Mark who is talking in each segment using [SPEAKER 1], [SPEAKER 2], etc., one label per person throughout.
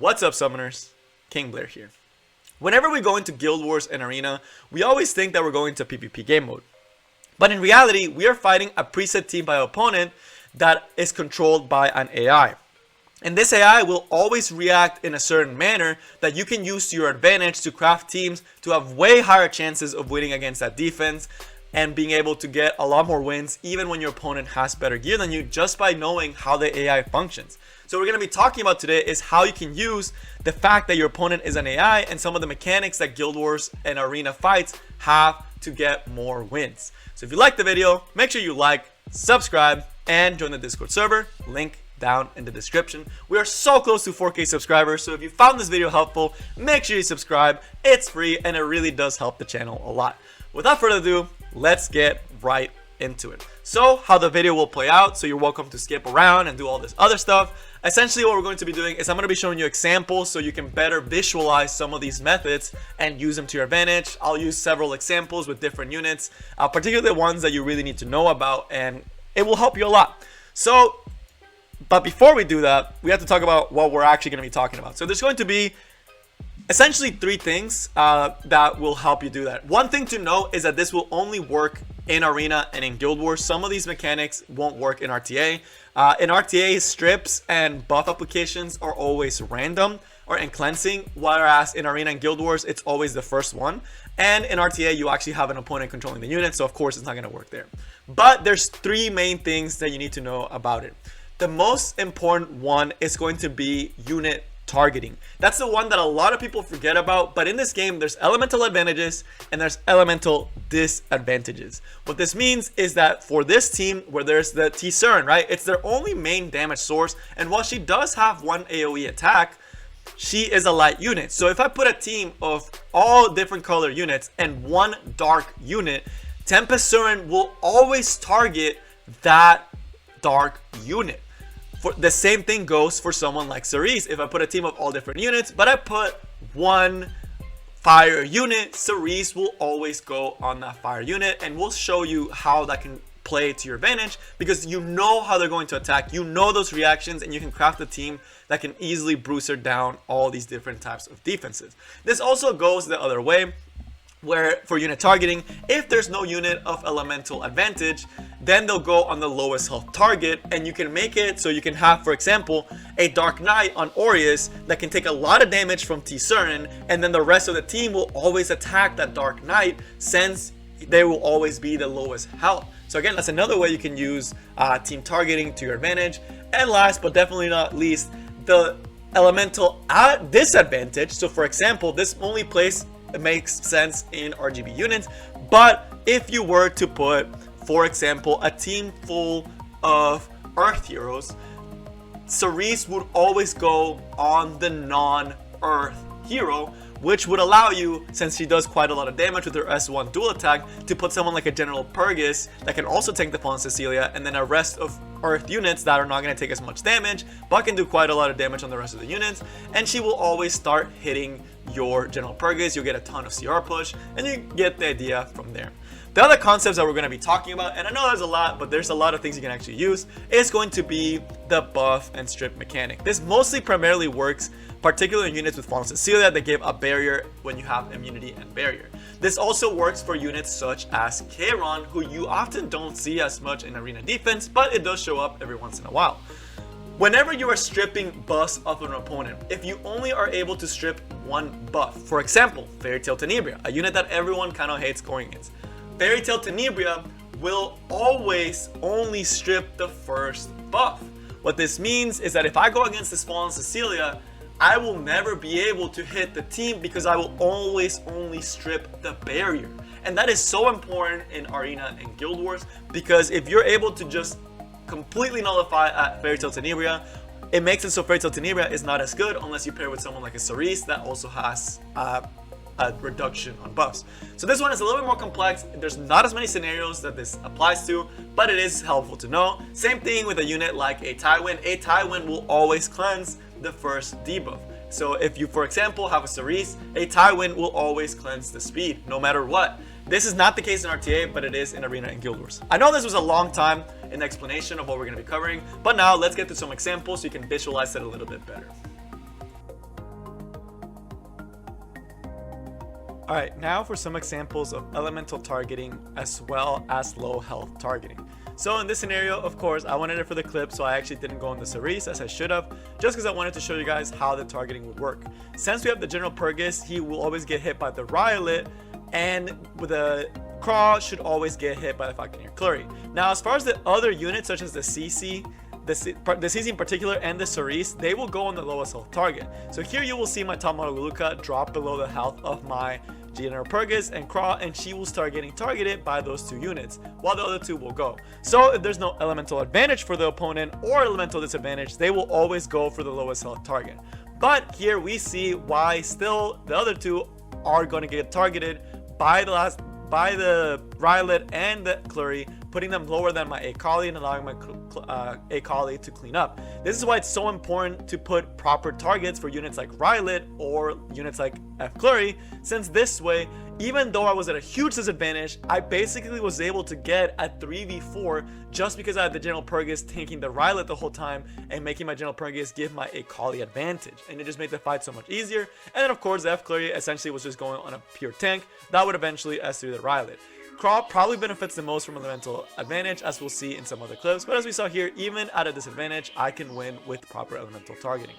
[SPEAKER 1] What's up, summoners? King Blair here. Whenever we go into Guild Wars and Arena, we always think that we're going to PvP game mode. But in reality, we are fighting a preset team by opponent that is controlled by an AI. And this AI will always react in a certain manner that you can use to your advantage to craft teams to have way higher chances of winning against that defense and being able to get a lot more wins even when your opponent has better gear than you, just by knowing how the AI functions. So what we're going to be talking about today is how you can use the fact that your opponent is an AI and some of the mechanics that Guild Wars and Arena fights have to get more wins. So if you like the video, make sure you like, subscribe, and join the Discord server. Link down in the description. We are so close to 4K subscribers, so if you found this video helpful, make sure you subscribe. It's free and it really does help the channel a lot. Without further ado, let's get right into it. So how the video will play out, so you're welcome to skip around and do all this other stuff. Essentially what we're going to be doing is I'm going to be showing you examples so you can better visualize some of these methods and use them to your advantage. I'll use several examples with different units, particularly the ones that you really need to know about, and it will help you a lot. So, but before we do that, we have to talk about what we're actually going to be talking about. So there's going to be essentially three things that will help you do that. One thing to note is that this will only work in Arena and in Guild Wars. Some of these mechanics won't work in RTA. In RTA, strips and buff applications are always random or in cleansing, whereas in Arena and Guild Wars, it's always the first one. And in RTA, you actually have an opponent controlling the unit, so of course it's not going to work there. But there's three main things that you need to know about it. The most important one is going to be unit targeting. That's the one that a lot of people forget about, but in this game there's elemental advantages and there's elemental disadvantages. What this means is that for this team where there's the T-Cern, right, it's their only main damage source, and while she does have one AoE attack, she is a light unit. So if I put a team of all different color units and one dark unit, Tempest Cern will always target that dark unit. The same thing goes for someone like Cerise. If I put a team of all different units, but I put one fire unit, Cerise will always go on that fire unit, and we'll show you how that can play to your advantage because you know how they're going to attack, you know those reactions, and you can craft a team that can easily bruiser down all these different types of defenses. This also goes the other way, where for unit targeting, if there's no unit of elemental advantage, then they'll go on the lowest health target, and you can make it so you can have, for example, a Dark Knight on Aureus that can take a lot of damage from T-Cern, and then the rest of the team will always attack that Dark Knight since they will always be the lowest health. So again, that's another way you can use team targeting to your advantage. And last but definitely not least, the elemental disadvantage. So for example, this only plays it makes sense in RGB units, but if you were to put, for example, a team full of Earth heroes, Cerise would always go on the non-Earth hero, which would allow you, since she does quite a lot of damage with her S1 dual attack, to put someone like a General Purgus that can also tank the Fallen Cecilia, and then a rest of Earth units that are not going to take as much damage, but can do quite a lot of damage on the rest of the units, and she will always start hitting your General Purgus. You'll get a ton of CR push, and you get the idea from there. The other concepts that we're going to be talking about, and I know there's a lot, but there's a lot of things you can actually use, is going to be the buff and strip mechanic. This mostly primarily works particularly in units with Fallen Cecilia that give a barrier when you have immunity and barrier. This also works for units such as Kayron, who you often don't see as much in arena defense, but it does show up every once in a while. Whenever you are stripping buffs off of an opponent, if you only are able to strip one buff, for example, Fairy Tail Tenebria, a unit that everyone kind of hates going against, Fairy Tail Tenebria will always only strip the first buff. What this means is that if I go against this Fallen Cecilia, I will never be able to hit the team because I will always only strip the barrier. And that is so important in Arena and Guild Wars, because if you're able to just completely nullify at Fairy Tail Tenebria, it makes it so Fairy Tail Tenebria is not as good unless you pair with someone like a Cerise that also has a reduction on buffs. So this one is a little bit more complex. There's not as many scenarios that this applies to, but it is helpful to know. Same thing with a unit like a Tywin. A Tywin will always cleanse the first debuff. So if you, for example, have a Cerise, a Tywin will always cleanse the speed, no matter what. This is not the case in RTA, but it is in Arena and Guild Wars. I know this was a long time in explanation of what we're going to be covering, but now let's get to some examples so you can visualize it a little bit better. Alright, now for some examples of elemental targeting as well as low health targeting. So in this scenario, of course, I wanted it for the clip, so I actually didn't go on the Cerise as I should have, just because I wanted to show you guys how the targeting would work. Since we have the General Purgus, he will always get hit by the Riolet, and with the Craw should always get hit by the Falconeer Clurry. Now, as far as the other units, such as the CC, the CC in particular, and the Cerise, they will go on the lowest health target. So here you will see my top model Luluka drop below the health of my General Purgus and Craw, and she will start getting targeted by those two units, while the other two will go. So if there's no elemental advantage for the opponent or elemental disadvantage, they will always go for the lowest health target. But here we see why still the other two are going to get targeted by the Riolet and the Clurry, putting them lower than my Akali and allowing my Akali to clean up. This is why it's so important to put proper targets for units like Riolet or units like F Clurry, since this way, even though I was at a huge disadvantage, I basically was able to get a 3v4 just because I had the General Purgus tanking the Riolet the whole time and making my General Purgus give my Akali advantage, and it just made the fight so much easier. And then of course the F Clurry essentially was just going on a pure tank that would eventually S3 the Riolet. Craw probably benefits the most from elemental advantage, as we'll see in some other clips, but as we saw here, even at a disadvantage, I can win with proper elemental targeting.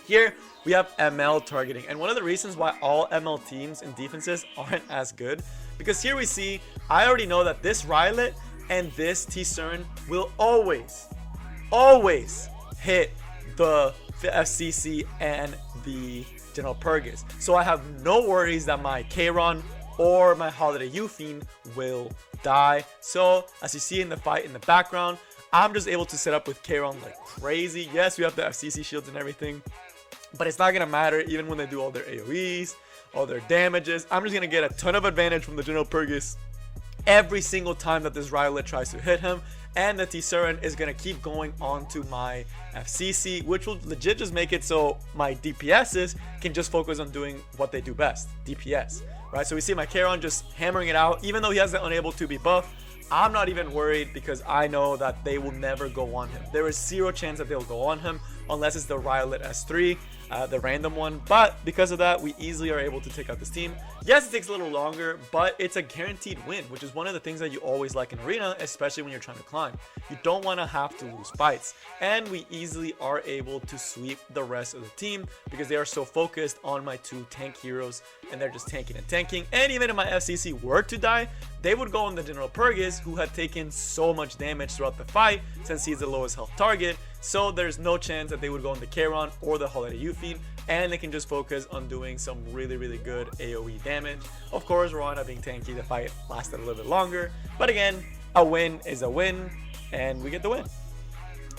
[SPEAKER 1] Here we have ML targeting, and one of the reasons why all ML teams and defenses aren't as good, because here we see, I already know that this Riolet and this T-Cern will always hit the FCC and the General Purgus. So I have no worries that my Kayron or my Holiday Euphine will die. So as you see in the fight in the background, I'm just able to set up with Kayron like crazy. Yes, we have the FCC shields and everything, but it's not gonna matter even when they do all their AoEs, all their damages. I'm just gonna get a ton of advantage from the General Purgus every single time that this Riolet tries to hit him, and the T-Cern is gonna keep going on to my FCC, which will legit just make it so my DPSs can just focus on doing what they do best, DPS, right? So we see my Kayron just hammering it out, even though he has the unable to be buff. I'm not even worried because I know that they will never go on him. There is zero chance that they'll go on him unless it's the Riolet S3, the random one. But because of that, we easily are able to take out this team. Yes, it takes a little longer, but it's a guaranteed win, which is one of the things that you always like in Arena, especially when you're trying to climb. You don't want to have to lose fights. And we easily are able to sweep the rest of the team because they are so focused on my two tank heroes, and they're just tanking and tanking. And even if my FCC were to die, they would go on the General Purgus, who had taken so much damage throughout the fight since he's the lowest health target. So there's no chance that they would go on the Kayron or the Holiday Euphine, and they can just focus on doing some really good AoE damage. Of course, Rwanda being tanky, the fight lasted a little bit longer, but again, a win is a win, and we get the win.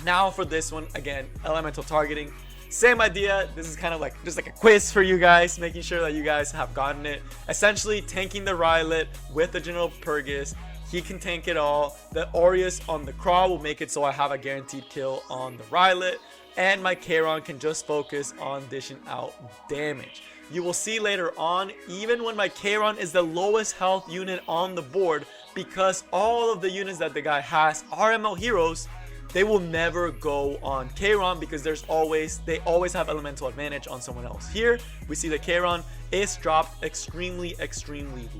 [SPEAKER 1] Now for this one, again, elemental targeting. Same idea. This is kind of like just like a quiz for you guys, making sure that you guys have gotten it. Essentially tanking the Riolet with the General Purgus. He can tank it all. The Aureus on the Craw will make it so I have a guaranteed kill on the Riolet, and my Kayron can just focus on dishing out damage. You will see later on, even when my Kayron is the lowest health unit on the board, because all of the units that the guy has are ML heroes, they will never go on Kayron because they always have elemental advantage on someone else. Here we see the Kayron is dropped extremely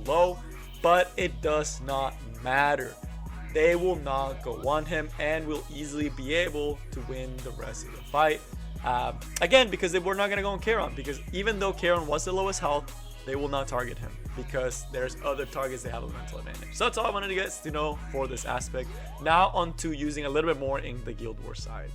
[SPEAKER 1] low, but it does not matter. They will not go on him and will easily be able to win the rest of the fight. Again, because they were not going to go on Kayron, because even though Kayron was the lowest health, they will not target him because there's other targets they have elemental advantage. So that's all I wanted you guys to know for this aspect. Now on to using a little bit more in the Guild Wars side.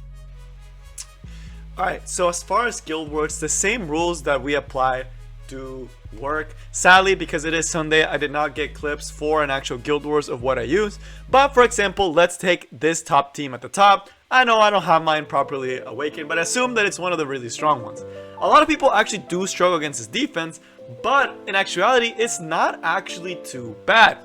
[SPEAKER 1] Alright, so as far as Guild Wars, the same rules that we apply do work. Sadly, because it is Sunday, I did not get clips for an actual Guild Wars of what I use. But for example, let's take this top team at the top. I know I don't have mine properly awakened, but assume that it's one of the really strong ones. A lot of people actually do struggle against this defense, but in actuality, it's not actually too bad.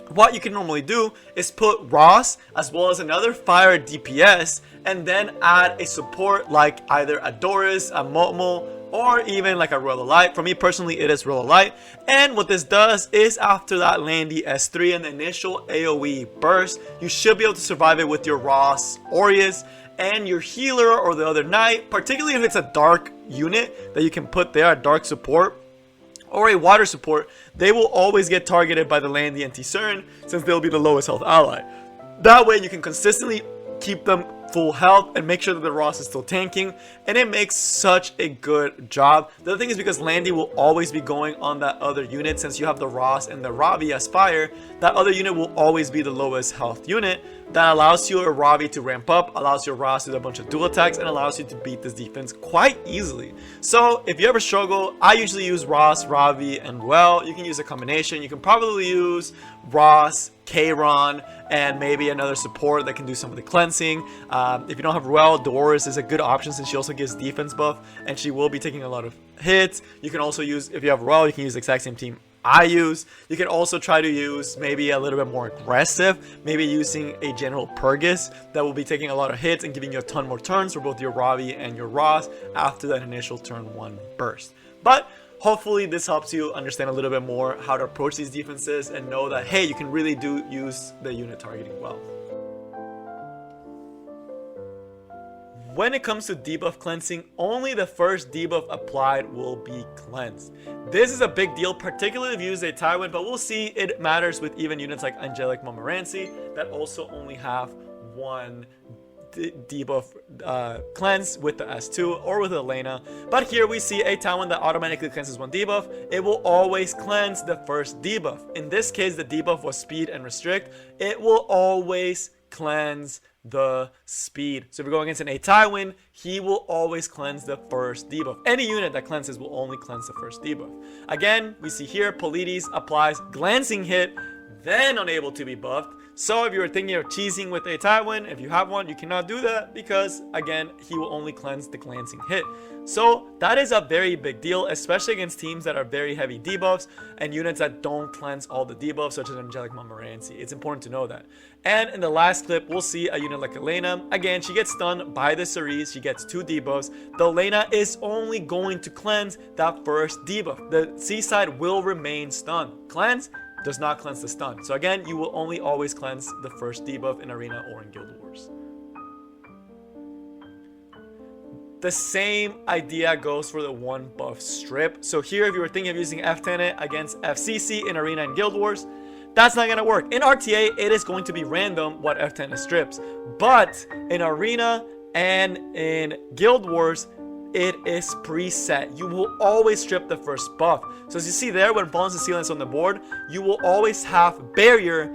[SPEAKER 1] What you can normally do is put Ross as well as another fire DPS, and then add a support like either a Doris, a Momo, or even like a Royal Light. For me personally, it is Royal Light. And what this does is after that Landy S3 and the initial AoE burst, you should be able to survive it with your Ross, Aureus, and your healer or the other knight, particularly if it's a dark unit that you can put there, a dark support, or a water support, they will always get targeted by the Landy and T-Cern, since they'll be the lowest health ally. That way you can consistently keep them full health and make sure that the Ross is still tanking, and it makes such a good job. The other thing is because Landy will always be going on that other unit, since you have the Ross and the Ravi as fire, that other unit will always be the lowest health unit. That allows your Ravi to ramp up, allows your Ross to do a bunch of dual attacks, and allows you to beat this defense quite easily. So if you ever struggle, I usually use Ross, Ravi, and Well. You can use a combination. You can probably use Ross, Kayron, and maybe another support that can do some of the cleansing. If you don't have Well, Doris is a good option since she also gives defense buff, and she will be taking a lot of hits. You can also use, if you have Well, you can use the exact same team I use. You can also try to use maybe a little bit more aggressive, maybe using a General Purgus that will be taking a lot of hits and giving you a ton more turns for both your Ravi and your Ross after that initial turn 1 burst. But hopefully this helps you understand a little bit more how to approach these defenses and know that, hey, you can really do use the unit targeting well. When it comes to debuff cleansing, only the first debuff applied will be cleansed. This is a big deal, particularly if you use a Tywin, but we'll see it matters with even units like Angelic Montmorency that also only have one debuff cleanse with the S2 or with Elena. But here we see a Tywin that automatically cleanses one debuff. It will always cleanse the first debuff. In this case, the debuff was speed and restrict. It will always cleanse the speed. So if you're going against an A Tywin, he will always cleanse the first debuff. Any unit that cleanses will only cleanse the first debuff. Again, we see here Polides applies glancing hit, then unable to be buffed. So if you're thinking of cheesing with a Tywin, if you have one, you cannot do that because, again, he will only cleanse the glancing hit. So that is a very big deal, especially against teams that are very heavy debuffs and units that don't cleanse all the debuffs, such as Angelic Montmorency. It's important to know that. And in the last clip, we'll see a unit like Elena. Again, she gets stunned by the Cerise. She gets 2 debuffs. The Elena is only going to cleanse that first debuff. The Seaside will remain stunned. Cleanse does not cleanse the stun. So again, you will only always cleanse the first debuff in Arena or in Guild Wars. The same idea goes for the 1 buff strip. So here, if you were thinking of using F10 against FCC in Arena and Guild Wars, that's not going to work. In RTA, it is going to be random what F10 strips. But in Arena and in Guild Wars, it is preset. You will always strip the first buff. So as you see there, when Balance and Sealants on the board, you will always have Barrier,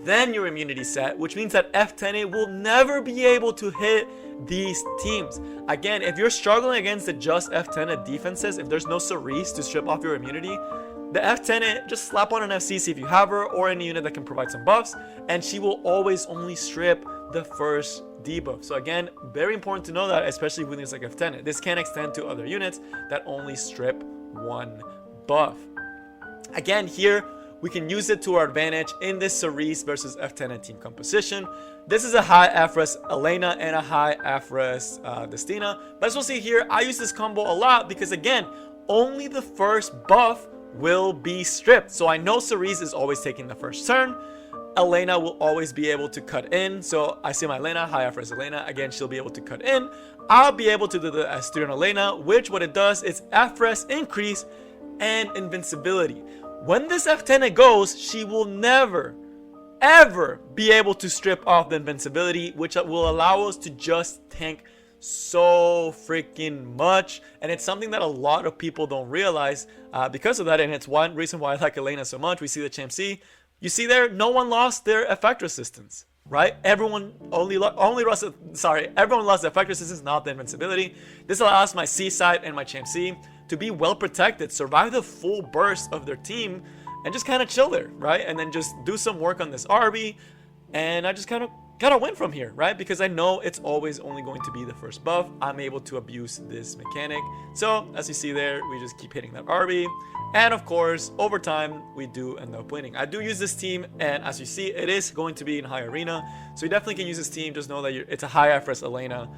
[SPEAKER 1] then your immunity set, which means that F10 will never be able to hit these teams. Again, if you're struggling against the just F10 defenses, if there's no Cerise to strip off your immunity, the F10, just slap on an FCC if you have her, or any unit that can provide some buffs, and she will always only strip the first debuff. So again, very important to know that, especially with units like F10. This can extend to other units that only strip 1 buff. Again, here we can use it to our advantage in this Cerise versus F10 team composition. This is a high Afres Elena and a high Afres Destina. But as we'll see here, I use this combo a lot because, again, only the first buff will be stripped. So I know Cerise is always taking the first turn. Elena will always be able to cut in. So I see my Elena, high Afres Elena. Again, she'll be able to cut in. I'll be able to do the student Elena, which what it does is Afres increase and invincibility. When this F10 goes, she will never, ever be able to strip off the invincibility, which will allow us to just tank so freaking much. And it's something that a lot of people don't realize because of that. And it's one reason why I like Elena so much. We see the Champ C. You see there, no one lost their effect resistance, right? Everyone everyone lost the effect resistance, not the invincibility. This allows my C side and my Champ C to be well protected, survive the full burst of their team, and just kind of chill there, right? And then just do some work on this RB, and I just kind of gotta win from here, right? Because I know it's always only going to be the first buff. I'm able to abuse this mechanic. So as you see there, we just keep hitting that RB, and of course, over time, we do end up winning. I do use this team, and as you see, it is going to be in high arena, so you definitely can use this team. Just know that it's a high Afres Elena,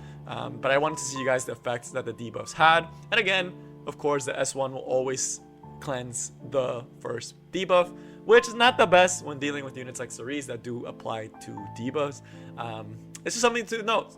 [SPEAKER 1] but I wanted to see you guys the effects that the debuffs had. And again, of course, the S1 will always cleanse the first debuff, which is not the best when dealing with units like Cerise that do apply to debuffs. It's just something to note.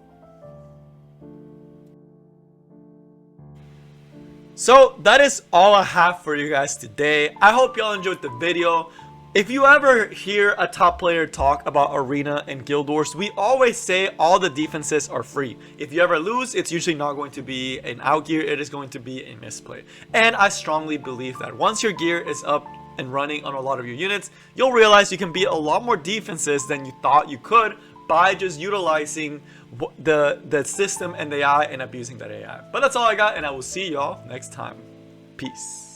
[SPEAKER 1] So that is all I have for you guys today. I hope y'all enjoyed the video. If you ever hear a top player talk about Arena and Guild Wars, we always say all the defenses are free. If you ever lose, it's usually not going to be an out gear, it is going to be a misplay. And I strongly believe that once your gear is up and running on a lot of your units, you'll realize you can beat a lot more defenses than you thought you could by just utilizing the system and the AI and abusing that AI. But that's all I got, and I will see y'all next time. Peace.